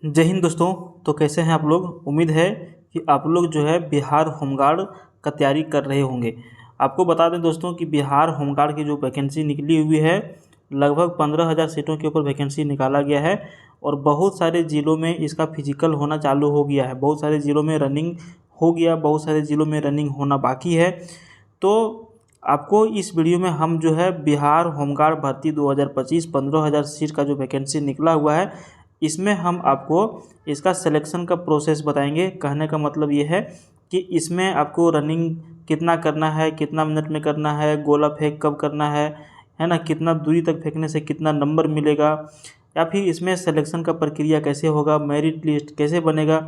जय हिंद दोस्तों। तो कैसे हैं आप लोग। उम्मीद है कि आप लोग जो है बिहार होमगार्ड का तैयारी कर रहे होंगे। आपको बता दें दोस्तों कि बिहार होमगार्ड की जो वैकेंसी निकली हुई है लगभग 15,000 सीटों के ऊपर वैकेंसी निकाला गया है और बहुत सारे ज़िलों में इसका फिजिकल होना चालू हो गया है। बहुत सारे ज़िलों में रनिंग हो गया, बहुत सारे ज़िलों में रनिंग होना बाकी है। तो आपको इस वीडियो में हम जो है बिहार होमगार्ड भर्ती 2025 15,000 सीट का जो वैकेंसी निकला हुआ है इसमें हम आपको इसका सिलेक्शन का प्रोसेस बताएंगे। कहने का मतलब ये है कि इसमें आपको रनिंग कितना करना है, कितना मिनट में करना है, गोला फेंक कब करना है ना, कितना दूरी तक फेंकने से कितना नंबर मिलेगा, या फिर इसमें सिलेक्शन का प्रक्रिया कैसे होगा, मेरिट लिस्ट कैसे बनेगा।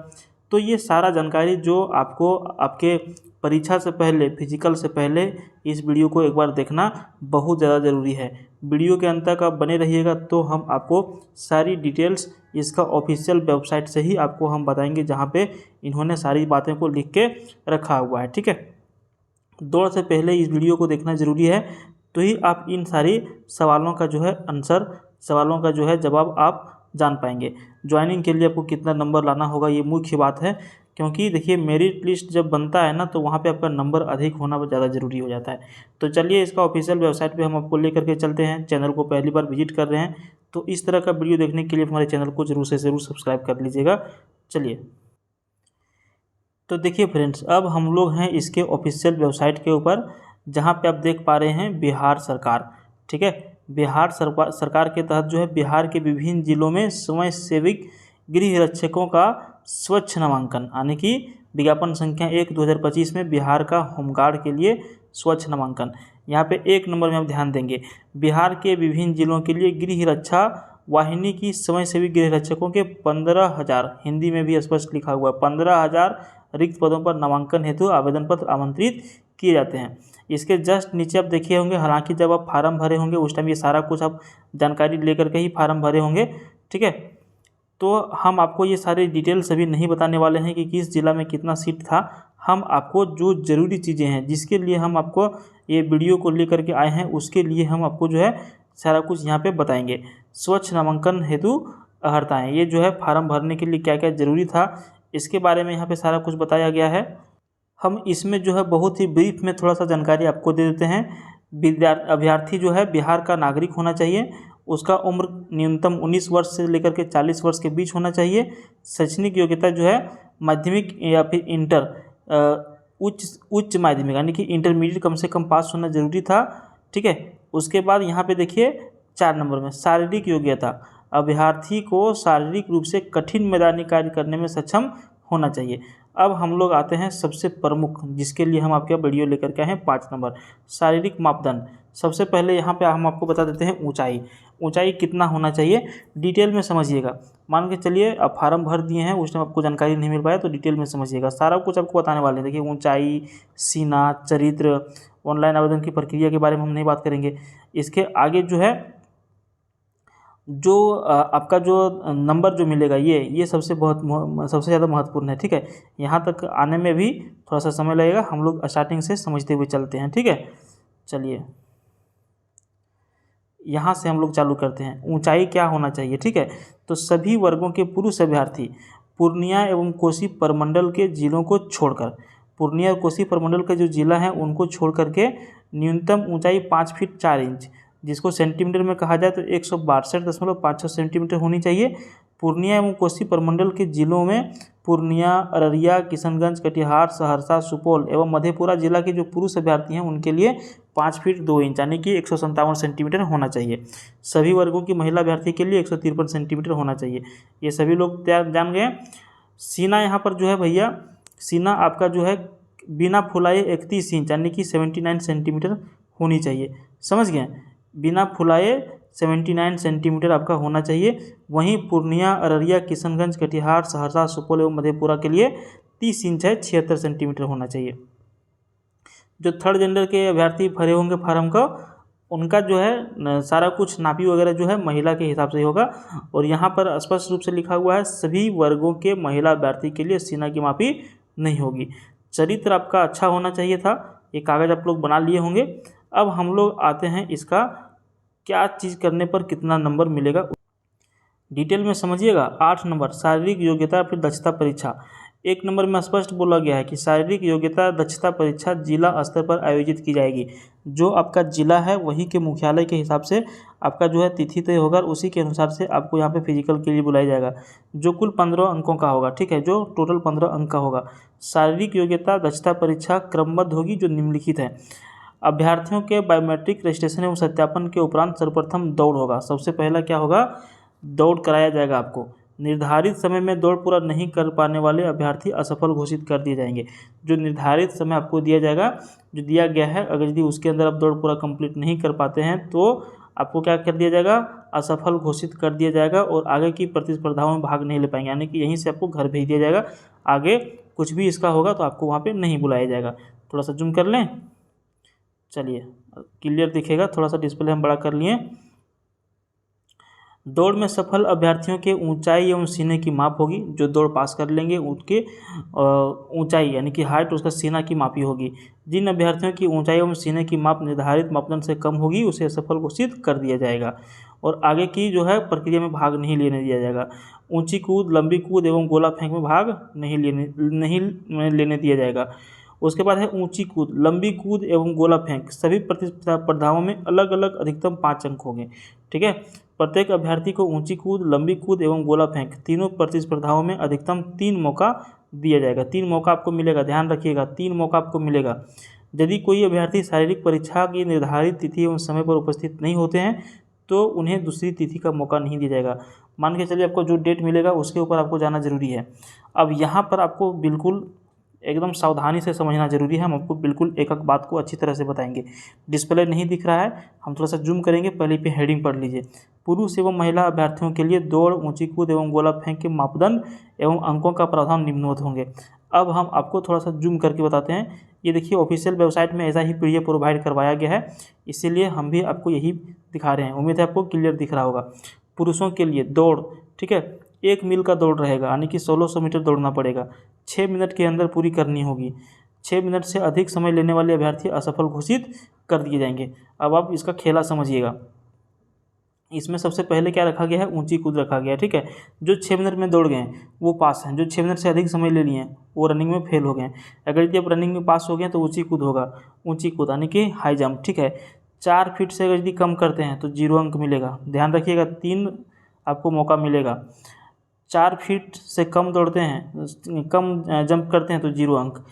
तो ये सारा जानकारी जो आपको आपके परीक्षा से पहले, फिजिकल से पहले इस वीडियो को एक बार देखना बहुत ज़्यादा ज़रूरी है। वीडियो के अंत तक आप बने रहिएगा तो हम आपको सारी डिटेल्स इसका ऑफिशियल वेबसाइट से ही आपको हम बताएंगे, जहाँ पे इन्होंने सारी बातें को लिख के रखा हुआ है। ठीक है, दौड़ से पहले इस वीडियो को देखना ज़रूरी है, तो ही आप इन सारी सवालों का जो है आंसर, सवालों का जो है जवाब आप जान पाएंगे। ज्वाइनिंग के लिए आपको कितना नंबर लाना होगा ये मुख्य बात है, क्योंकि देखिए मेरिट लिस्ट जब बनता है ना तो वहाँ पे आपका नंबर अधिक होना ज़्यादा ज़रूरी हो जाता है। तो चलिए इसका ऑफिशियल वेबसाइट पे हम आपको लेकर के चलते हैं। चैनल को पहली बार विजिट कर रहे हैं तो इस तरह का वीडियो देखने के लिए हमारे चैनल को ज़रूर से ज़रूर सब्सक्राइब कर लीजिएगा। चलिए, तो देखिए फ्रेंड्स, अब हम लोग हैं इसके ऑफिशियल वेबसाइट के ऊपर, जहाँ पे आप देख पा रहे हैं बिहार सरकार। ठीक है, बिहार सरकार के तहत जो है बिहार के विभिन्न जिलों में स्वयं सेविक गृह रक्षकों का स्वच्छ नामांकन, यानी कि विज्ञापन संख्या 1/2025 में बिहार का होमगार्ड के लिए स्वच्छ नामांकन। यहाँ पे 1 नंबर में आप ध्यान देंगे, बिहार के विभिन्न जिलों के लिए गृह रक्षा वाहिनी की स्वयंसेवी गृह रक्षकों के 15,000, हिंदी में भी स्पष्ट लिखा हुआ है 15,000 रिक्त पदों पर नामांकन हेतु आवेदन पत्र आमंत्रित किए जाते हैं। इसके जस्ट नीचे आप देखिए होंगे, हालांकि जब आप फार्म भरे होंगे उस टाइम ये सारा कुछ आप जानकारी लेकर के ही फार्म भरे होंगे। ठीक है, तो हम आपको ये सारे डिटेल्स अभी नहीं बताने वाले हैं कि किस जिला में कितना सीट था। हम आपको जो ज़रूरी चीज़ें हैं जिसके लिए हम आपको ये वीडियो को लेकर के आए हैं उसके लिए हम आपको जो है सारा कुछ यहाँ पे बताएंगे। स्वच्छ नामांकन हेतु अर्हताएँ, ये जो है फार्म भरने के लिए क्या क्या ज़रूरी था इसके बारे में यहाँ पे सारा कुछ बताया गया है। हम इसमें जो है बहुत ही ब्रीफ में थोड़ा सा जानकारी आपको दे देते हैं। अभ्यर्थी जो है बिहार का नागरिक होना चाहिए, उसका उम्र न्यूनतम 19 वर्ष से लेकर के 40 वर्ष के बीच होना चाहिए। शैक्षणिक योग्यता जो है माध्यमिक या फिर इंटर उच्च माध्यमिक यानी कि इंटरमीडिएट कम से कम पास होना जरूरी था। ठीक है, उसके बाद यहाँ पे देखिए 4 नंबर में शारीरिक योग्यता, अभ्यर्थी को शारीरिक रूप से कठिन मैदानी कार्य करने में सक्षम होना चाहिए। अब हम लोग आते हैं सबसे प्रमुख, जिसके लिए हम आपके वीडियो लेकर के आए हैं 5 नंबर, शारीरिक मापदंड। सबसे पहले यहाँ पे हम आपको बता देते हैं ऊंचाई। ऊंचाई कितना होना चाहिए डिटेल में समझिएगा। मान के चलिए आप फार्म भर दिए हैं, उस टाइम आपको जानकारी नहीं मिल पाया तो डिटेल में समझिएगा, सारा कुछ आपको बताने वाले हैं। देखिए ऊंचाई, सीना, चरित्र, ऑनलाइन आवेदन की प्रक्रिया के बारे में हम नहीं बात करेंगे। इसके आगे जो है जो आपका जो नंबर जो मिलेगा ये सबसे सबसे ज़्यादा महत्वपूर्ण है। ठीक है, यहाँ तक आने में भी थोड़ा सा समय लगेगा, हम लोग स्टार्टिंग से समझते हुए चलते हैं। ठीक है, चलिए यहाँ से हम लोग चालू करते हैं। ऊंचाई क्या होना चाहिए। ठीक है, तो सभी वर्गों के पुरुष अभ्यर्थी पूर्णिया एवं कोसी प्रमंडल के जिलों को छोड़कर, पूर्णिया और कोसी प्रमंडल के जो जिला हैं उनको छोड़ करके न्यूनतम ऊंचाई 5 फीट 4 इंच, जिसको सेंटीमीटर में कहा जाए तो 162.56 सेंटीमीटर होनी चाहिए। पूर्णिया एवं कोसी प्रमंडल के जिलों में पूर्णिया, अररिया, किशनगंज, कटिहार, सहरसा, सुपौल एवं मधेपुरा जिला के जो पुरुष अभ्यर्थी हैं उनके लिए 5 फीट 2 इंच यानी कि 157 सेंटीमीटर होना चाहिए। सभी वर्गों की महिला अभ्यर्थी के लिए 153 सेंटीमीटर होना चाहिए। ये सभी लोग जान गए। सीना यहाँ पर जो है भैया, सीना आपका जो है बिना फुलाए 31 इंच यानी कि 79 सेंटीमीटर होनी चाहिए। समझ गए, बिना फुलाए 79 सेंटीमीटर आपका होना चाहिए। वहीं पूर्णिया, अररिया, किशनगंज, कटिहार, सहरसा, सुपौल एवं मधेपुरा के लिए 30 इंच है, 76 सेंटीमीटर होना चाहिए। जो थर्ड जेंडर के अभ्यर्थी भरे होंगे फार्म का, उनका जो है सारा कुछ नापी वगैरह जो है महिला के हिसाब से होगा। और यहाँ पर स्पष्ट रूप से लिखा हुआ है सभी वर्गों के महिला अभ्यर्थी के लिए सीना की मापी नहीं होगी। चरित्र आपका अच्छा होना चाहिए था, ये कागज़ आप लोग बना लिए होंगे। अब हम लोग आते हैं इसका क्या चीज़ करने पर कितना नंबर मिलेगा। डिटेल में समझिएगा। 8 नंबर शारीरिक योग्यता फिर दक्षता परीक्षा। 1 नंबर में स्पष्ट बोला गया है कि शारीरिक योग्यता दक्षता परीक्षा जिला स्तर पर आयोजित की जाएगी। जो आपका जिला है वही के मुख्यालय के हिसाब से आपका जो है तिथि तय होगा और उसी के अनुसार से आपको यहाँ पे फिजिकल के लिए बुलाया जाएगा, जो कुल 15 अंकों का होगा। ठीक है, जो टोटल 15 अंक का होगा। शारीरिक योग्यता दक्षता परीक्षा क्रमबद्ध होगी जो निम्नलिखित है। अभ्यर्थियों के बायोमेट्रिक रजिस्ट्रेशन एवं सत्यापन के उपरांत सर्वप्रथम दौड़ होगा। सबसे पहला क्या होगा, दौड़ कराया जाएगा आपको। निर्धारित समय में दौड़ पूरा नहीं कर पाने वाले अभ्यर्थी असफल घोषित कर दिए जाएंगे। जो निर्धारित समय आपको दिया जाएगा, जो दिया गया है, अगर यदि उसके अंदर आप दौड़ पूरा कंप्लीट नहीं कर पाते हैं तो आपको क्या कर दिया जाएगा, असफल घोषित कर दिया जाएगा और आगे की प्रतिस्पर्धाओं में भाग नहीं ले पाएंगे, यानी कि यहीं से आपको घर भेज दिया जाएगा। आगे कुछ भी इसका होगा तो आपको वहाँ पर नहीं बुलाया जाएगा। थोड़ा सा जूम कर लें, चलिए क्लियर दिखेगा। थोड़ा सा डिस्प्ले हम बड़ा कर लिए। दौड़ में सफल अभ्यर्थियों के ऊंचाई एवं सीने की माप होगी। जो दौड़ पास कर लेंगे उनके ऊंचाई यानी कि हाइट उसका सीना की मापी होगी। जिन अभ्यर्थियों की ऊंचाई एवं सीने की माप निर्धारित मापदंड से कम होगी उसे असफल घोषित कर दिया जाएगा और आगे की जो है प्रक्रिया में भाग नहीं लेने दिया जाएगा। ऊंची कूद, लंबी कूद एवं गोला फेंक में भाग नहीं लेने दिया जाएगा। उसके बाद है ऊंची कूद, लंबी कूद एवं गोला फेंक सभी प्रतिस्पर्धाओं में अलग अलग अधिकतम 5 अंक होंगे। ठीक है, प्रत्येक अभ्यर्थी को ऊंची कूद, लंबी कूद एवं गोला फेंक तीनों प्रतिस्पर्धाओं में अधिकतम 3 मौका दिया जाएगा। 3 मौका आपको मिलेगा, ध्यान रखिएगा, 3 मौका आपको मिलेगा। यदि कोई अभ्यर्थी शारीरिक परीक्षा की निर्धारित तिथि एवं समय पर उपस्थित नहीं होते हैं तो उन्हें दूसरी तिथि का मौका नहीं दिया जाएगा। मान के चलिए आपको जो डेट मिलेगा उसके ऊपर आपको जाना जरूरी है। अब यहाँ पर आपको बिल्कुल एकदम सावधानी से समझना जरूरी है। हम आपको बिल्कुल एक एक बात को अच्छी तरह से बताएंगे। डिस्प्ले नहीं दिख रहा है, हम थोड़ा सा जूम करेंगे। पहले पे हेडिंग पढ़ लीजिए। पुरुष एवं महिला अभ्यर्थियों के लिए दौड़, ऊंची कूद एवं गोला फेंक के मापदंड एवं अंकों का प्रावधान निम्नवत होंगे। अब हम आपको थोड़ा सा जूम करके बताते हैं। ये देखिए ऑफिशियल वेबसाइट में ऐसा ही पीडीएफ प्रोवाइड करवाया गया है, इसीलिए हम भी आपको यही दिखा रहे हैं। उम्मीद है आपको क्लियर दिख रहा होगा। पुरुषों के लिए दौड़, ठीक है, 1 मील का दौड़ रहेगा, यानी कि 1600 मीटर दौड़ना पड़ेगा। 6 मिनट के अंदर पूरी करनी होगी। 6 मिनट से अधिक समय लेने वाले अभ्यर्थी असफल घोषित कर दिए जाएंगे। अब आप इसका खेला समझिएगा। इसमें सबसे पहले क्या रखा गया है, ऊंची कूद रखा गया है। ठीक है, जो 6 मिनट में दौड़ गए हैं वो पास हैं, जो 6 मिनट से अधिक समय ले लिए हैं वो रनिंग में फेल हो गए हैं। अगर यदि आप रनिंग में पास हो गए तो ऊंची कूद होगा, ऊंची कूद यानी कि हाई जंप। ठीक है, 4 फीट से अगर यदि कम करते हैं तो 0 अंक मिलेगा। ध्यान रखिएगा, 3 आपको मौका मिलेगा। 4 फीट से कम दौड़ते हैं, कम जंप करते हैं तो 0 अंक।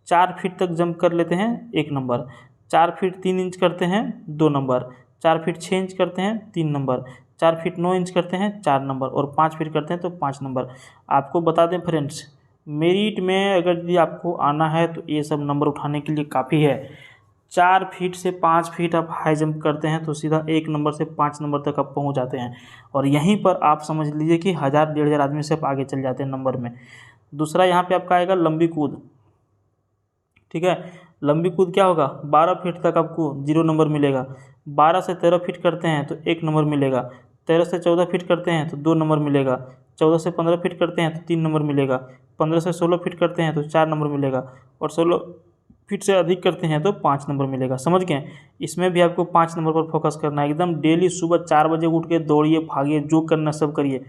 4 फीट तक जंप कर लेते हैं 1 नंबर। 4 फीट 3 इंच करते हैं 2 नंबर। 4 फीट 6 इंच करते हैं 3 नंबर। 4 फीट 9 इंच करते हैं 4 नंबर और 5 फीट करते हैं तो 5 नंबर। आपको बता दें फ्रेंड्स, मेरिट में अगर यदि आपको आना है तो ये सब नंबर उठाने के लिए काफ़ी है। 4 फीट से 5 फीट आप हाई जंप करते हैं तो सीधा 1 नंबर से 5 नंबर तक आप पहुंच जाते हैं और यहीं पर आप समझ लीजिए कि 1000-1500 आदमी से आप आगे चल जाते हैं नंबर में। दूसरा यहाँ पे आपका आएगा लंबी कूद। ठीक है, लंबी कूद क्या होगा, 12 फीट तक आपको 0 नंबर मिलेगा। 12 से 13 फीट करते हैं तो 1 नंबर मिलेगा। 13 से 14 फीट करते हैं तो 2 नंबर मिलेगा। 14 से 15 फीट करते हैं तो 3 नंबर मिलेगा। 15 से 16 फीट करते हैं तो 4 नंबर मिलेगा और 16 फीट से अधिक करते हैं तो 5 नंबर मिलेगा। समझ गए, इसमें भी आपको 5 नंबर पर फोकस करना है। एकदम डेली सुबह 4 बजे उठ के दौड़िए, भागिए, जो करना सब करिए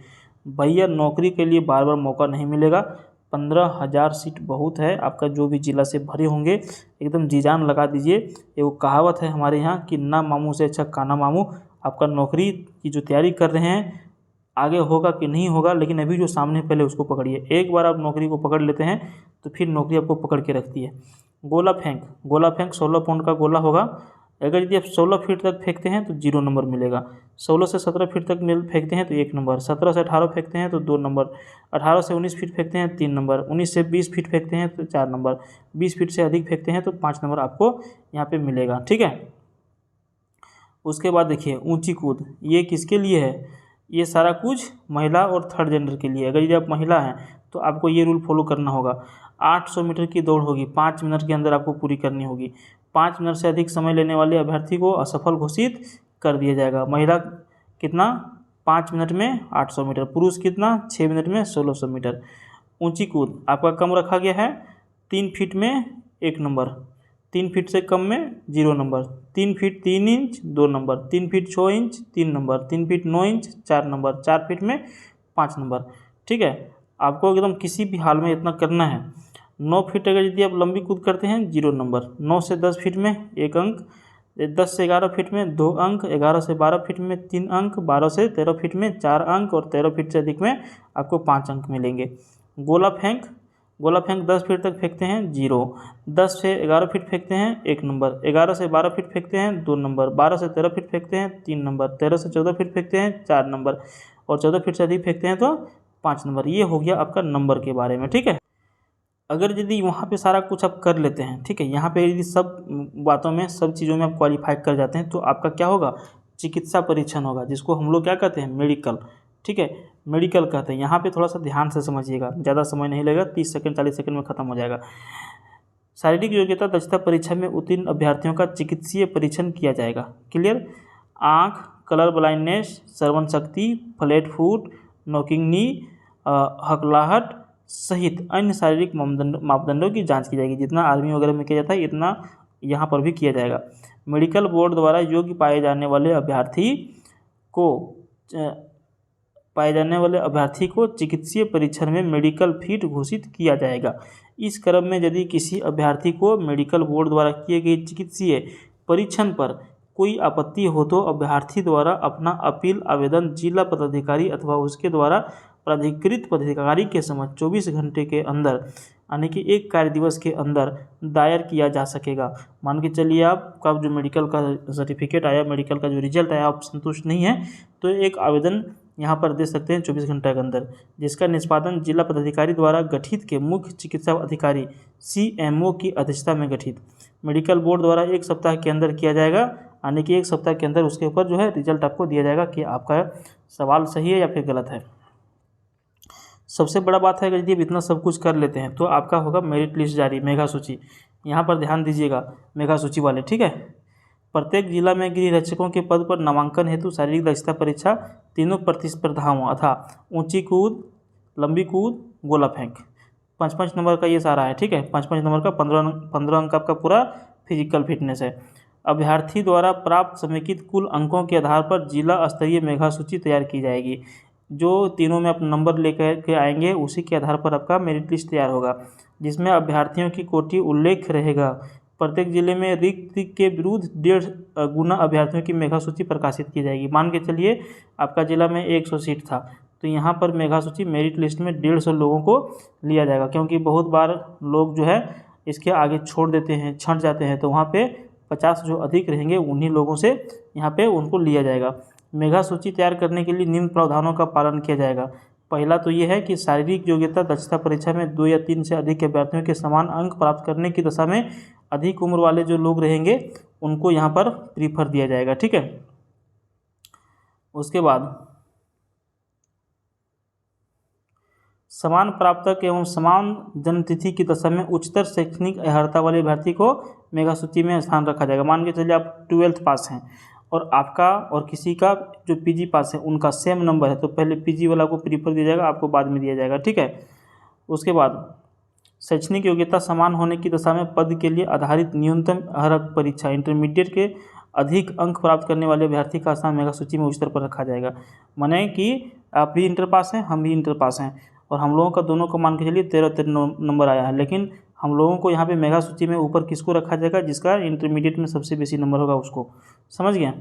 भैया। नौकरी के लिए बार बार मौका नहीं मिलेगा। 15,000 सीट बहुत है, आपका जो भी जिला से भरे होंगे एकदम जी जान लगा दीजिए। ये वो कहावत है हमारे यहाँ कि ना मामू से अच्छा काना मामू। आपका नौकरी की जो तैयारी कर रहे हैं आगे होगा कि नहीं होगा, लेकिन अभी जो सामने पहले उसको पकड़िए। एक बार आप नौकरी को पकड़ लेते हैं तो फिर नौकरी आपको पकड़ के रखती है। गोला फेंक, गोला फेंक 16 पाउंड का गोला होगा। अगर यदि आप 16 फीट तक फेंकते हैं तो 0 नंबर मिलेगा। 16 से 17 फीट तक फेंकते हैं तो 1 नंबर। 17 से 18 फेंकते हैं तो 2 नंबर। 18 से 19 फीट फेंकते हैं 3 नंबर। 19 से 20 फीट फेंकते हैं तो 4 नंबर। 20 फीट से अधिक फेंकते हैं तो 5 नंबर आपको यहाँ पे मिलेगा। ठीक है, उसके बाद देखिए ऊंची कूद, ये किसके लिए है, ये सारा कुछ महिला और थर्ड जेंडर के लिए। अगर यदि आप महिला हैं तो आपको ये रूल फॉलो करना होगा। 800 मीटर की दौड़ होगी, 5 मिनट के अंदर आपको पूरी करनी होगी। 5 मिनट से अधिक समय लेने वाले अभ्यर्थी को असफल घोषित कर दिया जाएगा। महिला कितना, 5 मिनट में 800 मीटर। पुरुष कितना, 6 मिनट में 1600 मीटर। ऊंची कूद आपका कम रखा गया है, 3 फीट में 1 नंबर। 3 फीट से कम में 0 number, 3 feet 3 inch 2 number, 3 feet 6 inch 3 number, 3 feet 9 inch 4 number, 4 feet में 5 नंबर। ठीक है, आपको एकदम किसी भी हाल में इतना करना है। 9 फीट अगर यदि आप लंबी कूद करते हैं 0 नंबर, 9 से 10 फीट में 1 अंक, 10 से 11 फीट में 2 अंक, 11 से 12 फीट में 3 अंक, 12 से 13 फीट में 4 अंक और 13 फीट से अधिक में आपको 5 अंक मिलेंगे। गोला फेंक 10 फीट तक फेंकते हैं 0, 10 से 11 फीट फेंकते हैं 1 नंबर, 11 से 12 फीट फेंकते हैं 2 नंबर, 12 से 13 फीट फेंकते हैं 3 नंबर, 13 से 14 फीट फेंकते हैं 4 नंबर और 14 फीट से अधिक फेंकते हैं तो 5 नंबर। ये हो गया आपका नंबर के बारे में। ठीक है, अगर यदि वहाँ पे सारा कुछ आप कर लेते हैं, ठीक है, यहाँ पे यदि सब बातों में सब चीज़ों में आप क्वालिफाई कर जाते हैं तो आपका क्या होगा, चिकित्सा परीक्षण होगा, जिसको हम लोग क्या कहते हैं, मेडिकल। ठीक है, मेडिकल कहते हैं। यहाँ पे थोड़ा सा ध्यान से समझिएगा, ज़्यादा समय नहीं लगेगा, 30 सेकंड 40 सेकंड में ख़त्म हो जाएगा। शारीरिक योग्यता दक्षता परीक्षा में उत्तीर्ण अभ्यर्थियों का चिकित्सीय परीक्षण किया जाएगा। क्लियर। आँख, कलर ब्लाइंडनेस, श्रवण शक्ति, फ्लैट फुट, नॉकिंग नी, हकलाहट सहित अन्य शारीरिक मापदंडों की जांच की जाएगी। जितना आर्मी वगैरह में किया जाता है इतना यहाँ पर भी किया जाएगा। मेडिकल बोर्ड द्वारा योग्य पाए जाने वाले अभ्यर्थी को चिकित्सीय परीक्षण में मेडिकल फिट घोषित किया जाएगा। इस क्रम में यदि किसी अभ्यर्थी को मेडिकल बोर्ड द्वारा किए गए चिकित्सीय परीक्षण पर कोई आपत्ति हो तो अभ्यर्थी द्वारा अपना अपील आवेदन जिला पदाधिकारी अथवा उसके द्वारा प्राधिकृत पदाधिकारी के समक्ष 24 घंटे के अंदर यानी कि 1 कार्य दिवस के अंदर दायर किया जा सकेगा। मान के चलिए आपका जो मेडिकल का सर्टिफिकेट आया, मेडिकल का जो रिजल्ट आया, आप संतुष्ट नहीं है तो एक आवेदन यहाँ पर दे सकते हैं 24 घंटे के अंदर, जिसका निष्पादन जिला पदाधिकारी द्वारा गठित के मुख्य चिकित्सा अधिकारी CMO की अध्यक्षता में गठित मेडिकल बोर्ड द्वारा 1 सप्ताह के अंदर किया जाएगा। यानी कि 1 सप्ताह के अंदर उसके ऊपर जो है रिजल्ट आपको दिया जाएगा कि आपका सवाल सही है या फिर गलत है। सबसे बड़ा बात है कि यदि इतना सब कुछ कर लेते हैं तो आपका होगा मेरिट लिस्ट जारी, मेगा सूची। यहाँ पर ध्यान दीजिएगा मेगा सूची वाले। ठीक है, प्रत्येक जिला में गृह रक्षकों के पद पर नामांकन हेतु शारीरिक दक्षता परीक्षा 3 प्रतिस्पर्धाओं अथा ऊंची कूद, लंबी कूद, गोला फेंक 5-5 नंबर का ये सारा है। ठीक है, 5-5 नंबर का 15 अंक आपका पूरा फिजिकल फिटनेस है। अभ्यर्थी द्वारा प्राप्त समेकित कुल अंकों के आधार पर जिला स्तरीय मेगा सूची तैयार की जाएगी। जो तीनों में आप नंबर लेकर के आएंगे उसी के आधार पर आपका मेरिट लिस्ट तैयार होगा, जिसमें अभ्यर्थियों की कोटि उल्लेख रहेगा। प्रत्येक जिले में रिक्त के विरुद्ध 1.5 गुना अभ्यर्थियों की मेगा सूची प्रकाशित की जाएगी। मान के चलिए आपका जिला में 100 सीट था तो यहाँ पर मेगा सूची मेरिट लिस्ट में 150 लोगों को लिया जाएगा, क्योंकि बहुत बार लोग जो है इसके आगे छोड़ देते हैं, छंट जाते हैं, तो वहाँ पे 50 जो अधिक रहेंगे उन्हीं लोगों से यहाँ पे उनको लिया जाएगा। मेगा सूची तैयार करने के लिए निम्न प्रावधानों का पालन किया जाएगा। पहला तो ये है कि शारीरिक योग्यता दक्षता परीक्षा में 2 या 3 से अधिक अभ्यर्थियों के समान अंक प्राप्त करने की दशा में अधिक उम्र वाले जो लोग रहेंगे उनको यहाँ पर प्रीफर दिया जाएगा। ठीक है, उसके बाद समान प्राप्तक एवं समान जन्मतिथि की दशा में उच्चतर शैक्षणिक अर्हता वाले अभ्यर्थी को मेगा सूची में स्थान रखा जाएगा। मान के चलिए आप 12th पास हैं और आपका और किसी का जो PG पास है उनका सेम नंबर है तो पहले PG वाला को प्रीफर दिया जाएगा, आपको बाद में दिया जाएगा। ठीक है, उसके बाद शैक्षणिक योग्यता समान होने की दशा में पद के लिए आधारित न्यूनतम अर्हता परीक्षा इंटरमीडिएट के अधिक अंक प्राप्त करने वाले अभ्यर्थी का स्थान मेगा सूची में उच्चतर पर रखा जाएगा। माने कि आप भी इंटर पास हैं, हम भी इंटर पास हैं और हम लोगों का दोनों को मान के चलिए 13 नंबर आया है, लेकिन हम लोगों को यहाँ पे मेगा सूची में ऊपर किसको रखा जाएगा, जिसका इंटरमीडिएट में सबसे बेसी नंबर होगा उसको। समझ गए।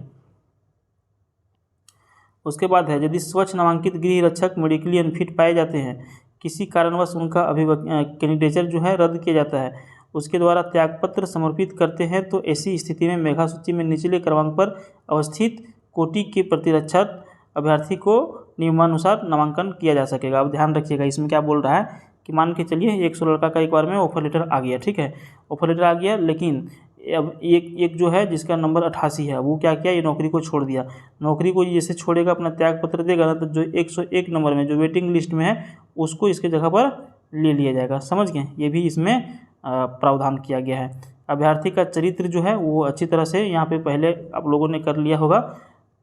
उसके बाद है यदि स्वच्छ नामांकित गृह रक्षक मेडिकली अनफिट पाए जाते हैं, किसी कारणवश उनका कैंडिडेचर जो है रद्द किया जाता है, उसके द्वारा त्यागपत्र समर्पित करते हैं तो ऐसी स्थिति में मेगा सूची में निचले क्रमांक पर अवस्थित कोटि के प्रतिरक्षक अभ्यर्थी को नियमानुसार नामांकन किया जा सकेगा। अब ध्यान रखिएगा इसमें क्या बोल रहा है कि मान के चलिए 100 लड़का का एक बार में ऑफर लेटर आ गया। ठीक है, ऑफर लेटर आ गया, लेकिन अब एक जो है जिसका नंबर 88 है वो क्या किया, ये नौकरी को छोड़ दिया। नौकरी को जैसे छोड़ेगा अपना त्याग पत्र देगा ना, तो जो 101 नंबर में जो वेटिंग लिस्ट में है उसको इसके जगह पर ले लिया जाएगा। समझ गए, ये भी इसमें प्रावधान किया गया है। अभ्यर्थी का चरित्र जो है वो अच्छी तरह से यहाँ पे पहले आप लोगों ने कर लिया होगा।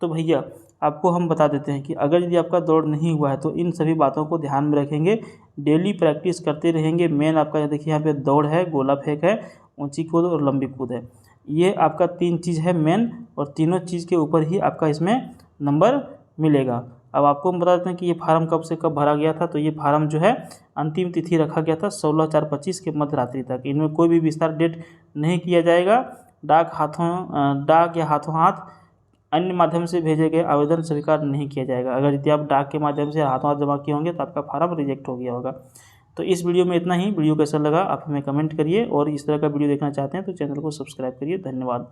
तो भैया आपको हम बता देते हैं कि अगर यदि आपका दौड़ नहीं हुआ है तो इन सभी बातों को ध्यान में रखेंगे, डेली प्रैक्टिस करते रहेंगे। मेन आपका देखिए यहाँ पे दौड़ है, गोला फेंक है ऊंची कूद और लंबी कूद है। ये आपका 3 चीज़ है मेन, और तीनों चीज़ के ऊपर ही आपका इसमें नंबर मिलेगा। अब आपको हम बता देते हैं कि ये फार्म कब से कब भरा गया था। तो ये फार्म जो है अंतिम तिथि रखा गया था 16/4/25 के मध्य रात्रि तक। इनमें कोई भी विस्तार डेट नहीं किया जाएगा। डाक या हाथों हाथ अन्य माध्यम से भेजे गए आवेदन स्वीकार नहीं किया जाएगा। अगर यदि आप डाक के माध्यम से हाथों हाथ जमा किए होंगे तो आपका फार्म रिजेक्ट हो गया होगा। तो इस वीडियो में इतना ही। वीडियो कैसा लगा आप हमें कमेंट करिए, और इस तरह का वीडियो देखना चाहते हैं तो चैनल को सब्सक्राइब करिए। धन्यवाद।